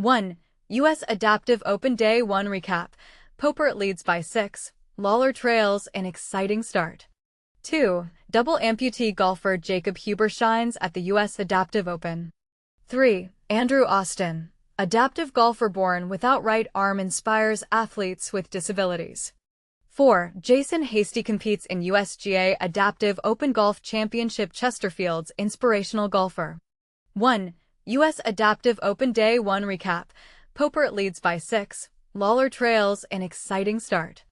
1. U.S. Adaptive Open Day 1 Recap. Popert leads by 6. Lawlor trails an exciting start. 2. Double amputee golfer Jacob Huber shines at the U.S. Adaptive Open. 3. Andrew Austen, adaptive golfer born without right arm, inspires athletes with disabilities. 4. Jason Hasty competes in USGA Adaptive Open Golf Championship. Chesterfield's inspirational golfer. 1. U.S. Adaptive Open Day 1 Recap. Popert leads by 6. Lawlor trails an exciting start.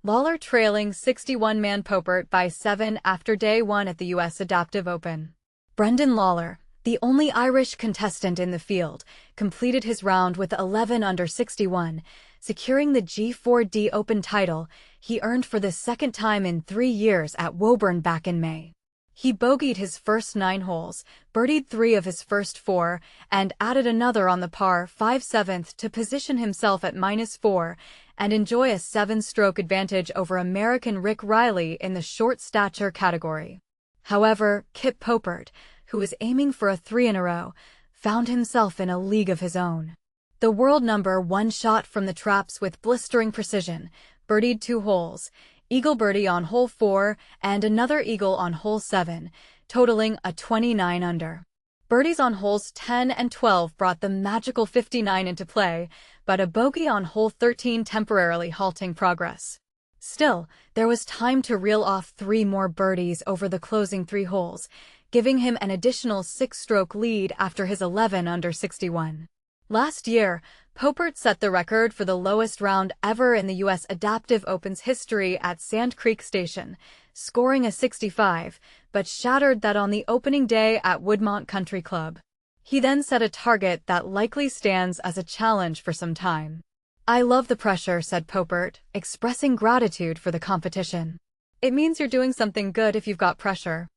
Lawlor trailing 61-man Popert by 7 after Day 1 at the U.S. Adaptive Open. Brendan Lawlor, the only Irish contestant in the field, completed his round with 11 under 61, securing the G4D Open title he earned for the second time in 3 years at Woburn back in May. He bogeyed his first 9 holes, birdied 3 of his first 4, and added another on the par 5 7th to position himself at -4 and enjoy a 7-stroke advantage over American Rick Riley in the short stature category. However, Kipp Popert, who was aiming for a 3 in a row, found himself in a league of his own. The world number 1 shot from the traps with blistering precision, birdied 2 holes, eagle birdie on hole 4 and another eagle on hole 7, totaling a 29 under. Birdies on holes 10 and 12 brought the magical 59 into play, but a bogey on hole 13 temporarily halting progress. Still, there was time to reel off 3 more birdies over the closing 3 holes, giving him an additional 6-stroke lead after his 11 under 61. Last year, Popert set the record for the lowest round ever in the U.S. Adaptive Open's history at Sand Creek Station, scoring a 65, but shattered that on the opening day at Woodmont Country Club. He then set a target that likely stands as a challenge for some time. "I love the pressure," said Popert, expressing gratitude for the competition. "It means you're doing something good if you've got pressure.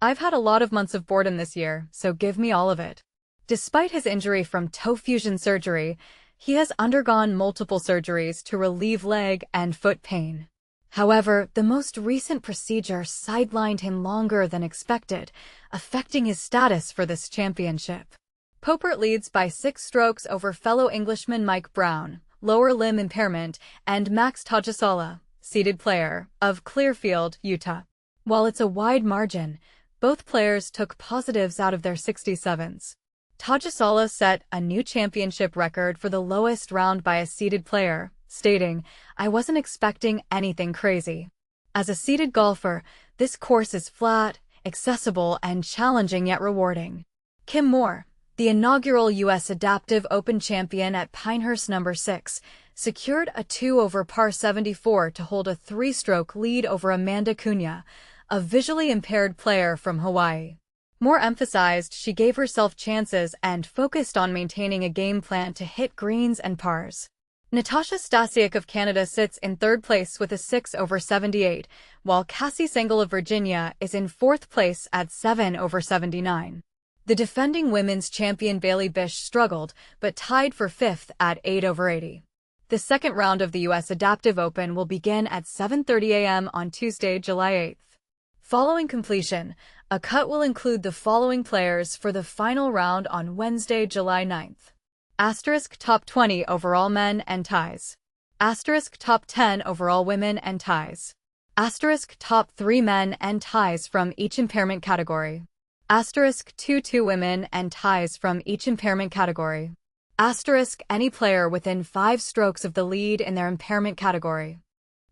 I've had a lot of months of boredom this year, so give me all of it." Despite his injury from toe fusion surgery, he has undergone multiple surgeries to relieve leg and foot pain. However, the most recent procedure sidelined him longer than expected, affecting his status for this championship. Popert leads by 6 strokes over fellow Englishman Mike Browne, lower limb impairment, and Max Togisala, seeded player, of Clearfield, Utah. While it's a wide margin, both players took positives out of their 67s. Togisala set a new championship record for the lowest round by a seeded player, stating, "I wasn't expecting anything crazy. As a seeded golfer, this course is flat, accessible, and challenging yet rewarding." Kim Moore, the inaugural U.S. Adaptive Open champion at Pinehurst No. 6, secured a 2 over par 74 to hold a 3-stroke lead over Amanda Cunha, a visually impaired player from Hawaii. Moore emphasized she gave herself chances and focused on maintaining a game plan to hit greens and pars. Natasha Stasiuk of Canada sits in 3rd place with a 6 over 78, while Cassie Sengel of Virginia is in 4th place at 7 over 79. The defending women's champion Bailey Bish struggled, but tied for 5th at 8 over 80. The second round of the U.S. Adaptive Open will begin at 7:30 a.m. on Tuesday, July 8th. Following completion, a cut will include the following players for the final round on Wednesday, July 9th. Asterisk top 20 overall men and ties. Asterisk top 10 overall women and ties. Asterisk top 3 men and ties from each impairment category. Asterisk 2 women and ties from each impairment category. Asterisk any player within 5 strokes of the lead in their impairment category.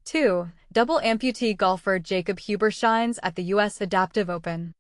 2. Double amputee golfer Jacob Huber shines at the U.S. Adaptive Open.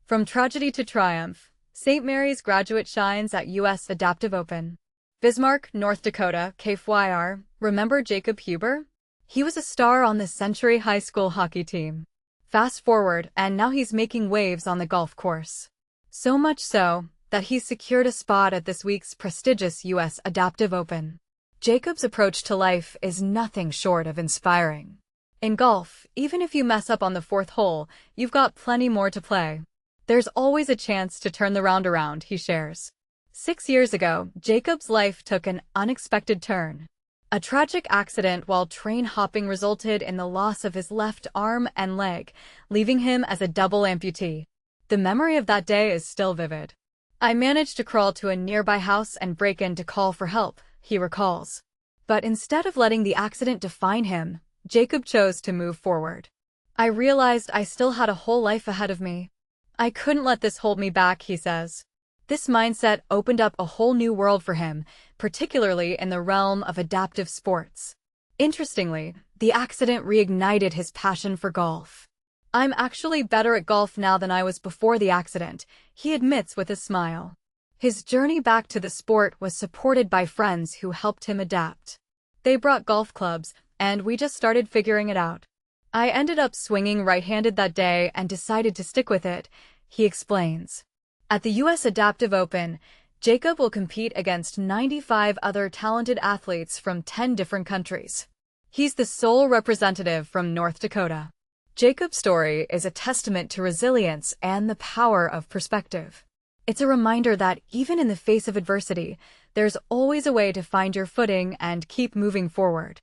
From tragedy to triumph, St. Mary's graduate shines at U.S. Adaptive Open. Bismarck, North Dakota, KFYR, remember Jacob Huber? He was a star on the Century High School hockey team. Fast forward, and now he's making waves on the golf course. So much so, that he's secured a spot at this week's prestigious U.S. Adaptive Open. Jacob's approach to life is nothing short of inspiring. In golf, even if you mess up on the 4th hole, you've got plenty more to play. There's always a chance to turn the round around, he shares. 6 years ago, Jacob's life took an unexpected turn. A tragic accident while train hopping resulted in the loss of his left arm and leg, leaving him as a double amputee. The memory of that day is still vivid. I managed to crawl to a nearby house and break in to call for help, he recalls. But instead of letting the accident define him, Jacob chose to move forward. I realized I still had a whole life ahead of me. I couldn't let this hold me back, he says. This mindset opened up a whole new world for him, particularly in the realm of adaptive sports. Interestingly, the accident reignited his passion for golf. I'm actually better at golf now than I was before the accident, he admits with a smile. His journey back to the sport was supported by friends who helped him adapt. They brought golf clubs, and we just started figuring it out. I ended up swinging right-handed that day and decided to stick with it, he explains. At the US Adaptive Open, Jacob will compete against 95 other talented athletes from 10 different countries. He's the sole representative from North Dakota. Jacob's story is a testament to resilience and the power of perspective. It's a reminder that even in the face of adversity, there's always a way to find your footing and keep moving forward.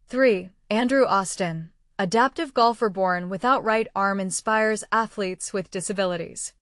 3. Austen, adaptive golfer born without right arm, inspires athletes with disabilities.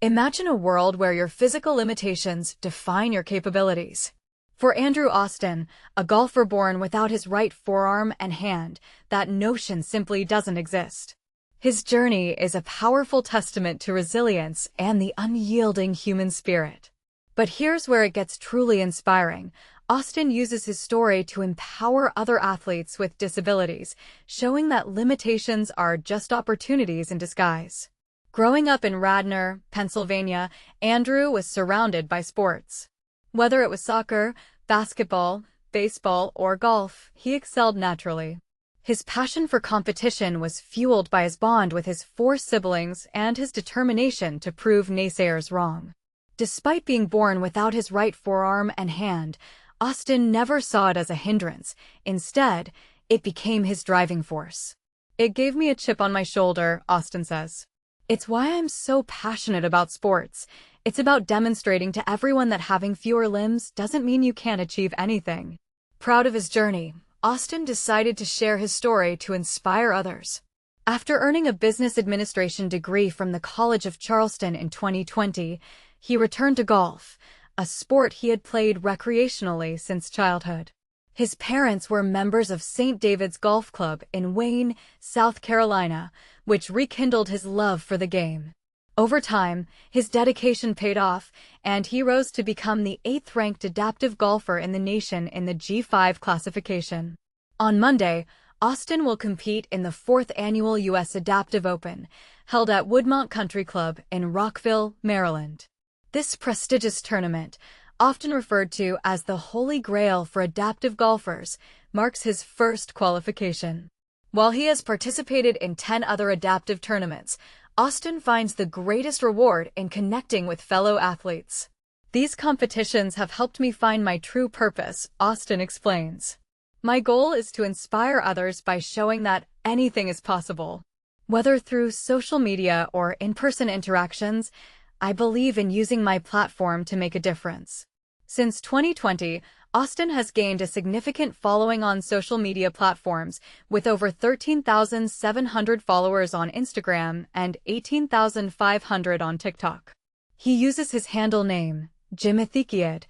Imagine a world where your physical limitations define your capabilities. For Austen, a golfer born without his right forearm and hand, that notion simply doesn't exist. His journey is a powerful testament to resilience and the unyielding human spirit. But here's where it gets truly inspiring. Austen uses his story to empower other athletes with disabilities, showing that limitations are just opportunities in disguise. Growing up in Radnor, Pennsylvania, Andrew was surrounded by sports. Whether it was soccer, basketball, baseball, or golf, he excelled naturally. His passion for competition was fueled by his bond with his 4 siblings and his determination to prove naysayers wrong. Despite being born without his right forearm and hand, Austen never saw it as a hindrance. Instead, it became his driving force. It gave me a chip on my shoulder, Austen says. It's why I'm so passionate about sports. It's about demonstrating to everyone that having fewer limbs doesn't mean you can't achieve anything. Proud of his journey, Austen decided to share his story to inspire others. After earning a business administration degree from the College of Charleston in 2020, he returned to golf, a sport he had played recreationally since childhood. His parents were members of St. David's Golf Club in Wayne, South Carolina, which rekindled his love for the game. Over time, his dedication paid off, and he rose to become the 8th-ranked adaptive golfer in the nation in the G5 classification. On Monday, Austen will compete in the 4th annual US Adaptive Open, held at Woodmont Country Club in Rockville, Maryland. This prestigious tournament, often referred to as the Holy Grail for adaptive golfers, marks his first qualification. While he has participated in 10 other adaptive tournaments, Austen finds the greatest reward in connecting with fellow athletes. These competitions have helped me find my true purpose, Austen explains. My goal is to inspire others by showing that anything is possible. Whether through social media or in-person interactions, I believe in using my platform to make a difference. Since 2020, Austen has gained a significant following on social media platforms, with over 13,700 followers on Instagram and 18,500 on TikTok. He uses his handle name, Jimothykiad,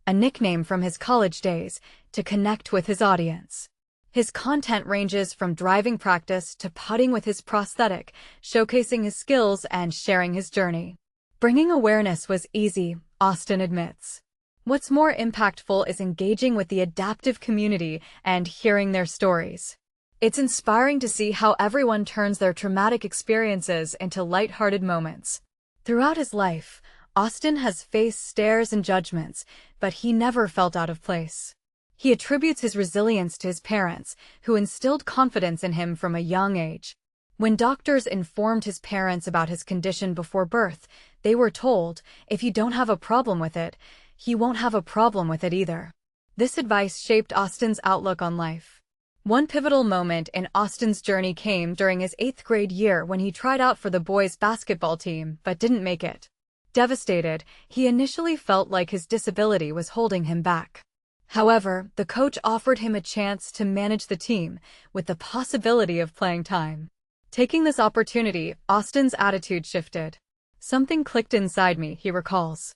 a nickname from his college days, to connect with his audience. His content ranges from driving practice to putting with his prosthetic, showcasing his skills and sharing his journey. Bringing awareness was easy, Austen admits. What's more impactful is engaging with the adaptive community and hearing their stories. It's inspiring to see how everyone turns their traumatic experiences into lighthearted moments. Throughout his life, Austen has faced stares and judgments, but he never felt out of place. He attributes his resilience to his parents, who instilled confidence in him from a young age. When doctors informed his parents about his condition before birth, they were told, if you don't have a problem with it, he won't have a problem with it either. This advice shaped Austen's outlook on life. One pivotal moment in Austen's journey came during his 8th grade year when he tried out for the boys' basketball team but didn't make it. Devastated, he initially felt like his disability was holding him back. However, the coach offered him a chance to manage the team, with the possibility of playing time. Taking this opportunity, Austen's attitude shifted. Something clicked inside me, he recalls.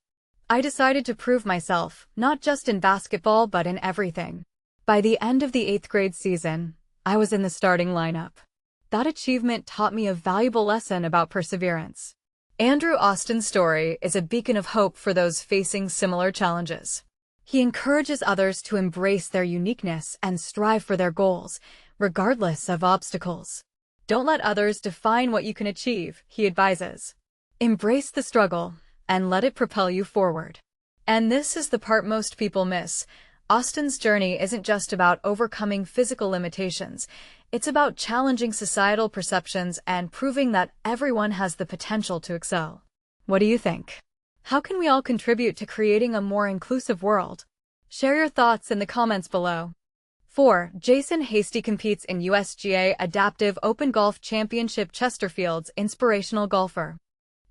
I decided to prove myself, not just in basketball but in everything. By the end of the 8th grade season, I was in the starting lineup. That achievement taught me a valuable lesson about perseverance. Andrew Austen's story is a beacon of hope for those facing similar challenges. He encourages others to embrace their uniqueness and strive for their goals, regardless of obstacles. Don't let others define what you can achieve, he advises. Embrace the struggle and let it propel you forward. And this is the part most people miss. Austen's journey isn't just about overcoming physical limitations. It's about challenging societal perceptions and proving that everyone has the potential to excel. What do you think? How can we all contribute to creating a more inclusive world? Share your thoughts in the comments below. 4. Jason Hasty competes in USGA Adaptive Open Golf Championship. Chesterfield's inspirational golfer.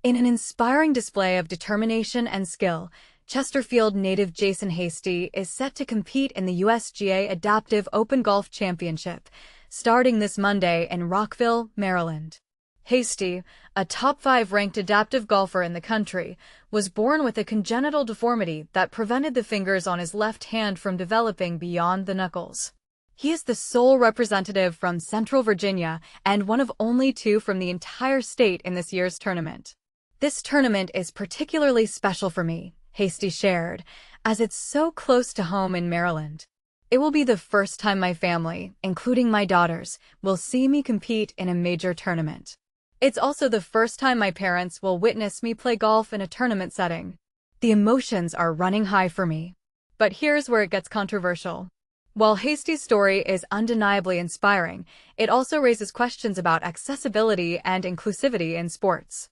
In an inspiring display of determination and skill, Chesterfield native Jason Hasty is set to compete in the USGA Adaptive Open Golf Championship, starting this Monday in Rockville, Maryland. Hasty, a top 5 ranked adaptive golfer in the country, was born with a congenital deformity that prevented the fingers on his left hand from developing beyond the knuckles. He is the sole representative from Central Virginia and one of only 2 from the entire state in this year's tournament. This tournament is particularly special for me, Hasty shared, as it's so close to home in Maryland. It will be the first time my family, including my daughters, will see me compete in a major tournament. It's also the first time my parents will witness me play golf in a tournament setting. The emotions are running high for me. But here's where it gets controversial. While Hasty's story is undeniably inspiring, it also raises questions about accessibility and inclusivity in sports.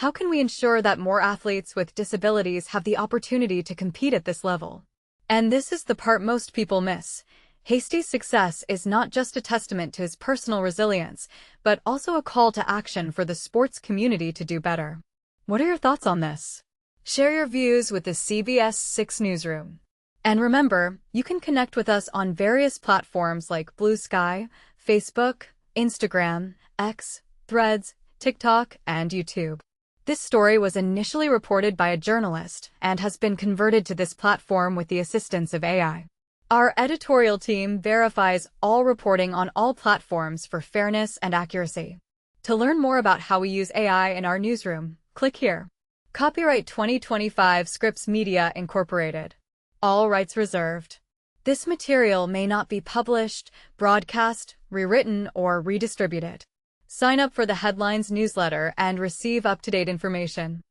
How can we ensure that more athletes with disabilities have the opportunity to compete at this level? And this is the part most people miss. Hasty's success is not just a testament to his personal resilience, but also a call to action for the sports community to do better. What are your thoughts on this? Share your views with the CBS 6 Newsroom. And remember, you can connect with us on various platforms like Blue Sky, Facebook, Instagram, X, Threads, TikTok, and YouTube. This story was initially reported by a journalist and has been converted to this platform with the assistance of AI. Our editorial team verifies all reporting on all platforms for fairness and accuracy. To learn more about how we use AI in our newsroom, click here. Copyright 2025 Scripps Media Incorporated. All rights reserved. This material may not be published, broadcast, rewritten, or redistributed. Sign up for the Headlines newsletter and receive up-to-date information.